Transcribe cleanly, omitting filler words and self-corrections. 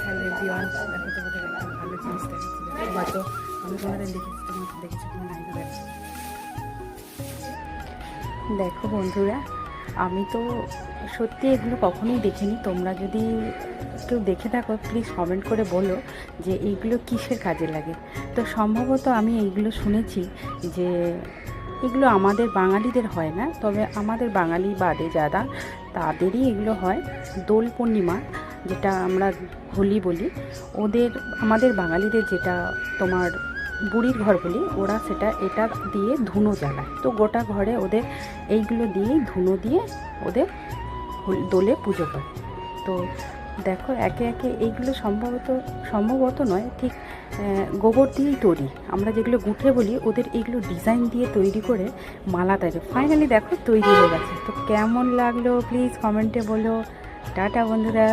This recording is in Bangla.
হ্যালো এভরিওয়ান, দেখো তোমাদের একটা ভালো জিনিস দেখাচ্ছি। হয়তো আমি তোমাদের দেখেছি তোমার নাই না। দেখো বন্ধুরা, আমি তো সত্যি এগুলো কখনোই দেখিনি। তোমরা যদি কেউ দেখে থাকো প্লিজ কমেন্ট করে বলো যে এইগুলো কিসের কাজে লাগে। তো সম্ভবত আমি এইগুলো শুনেছি যে এগুলো আমাদের বাঙালিদের হয় না, তবে আমাদের বাঙালি বাদে যারা তাদেরই এগুলো হয়। দোল পূর্ণিমা যেটা আমরা হোলি বলি, ওদের আমাদের বাঙালিদের যেটা তোমার বুড়ির ঘর বলি, ওরা এটা দিয়ে ধুনো জ্বালায়। তো গোটা ঘরে ওদের এইগুলো দিয়েই ধুনো দিয়ে ওদের দোলে পুজো করে। তো দেখো একে একে এইগুলো সম্ভবত নয়, ঠিক গোবর দিয়েই তৈরি। আমরা যেগুলো গুঁঠে বলি, ওদের এইগুলো ডিজাইন দিয়ে তৈরি করে মালা তৈরি। ফাইনালি দেখো তৈরি হয়ে গেছে। তো কেমন লাগলো প্লিজ কমেন্টে বলো। টাটা বন্ধুরা।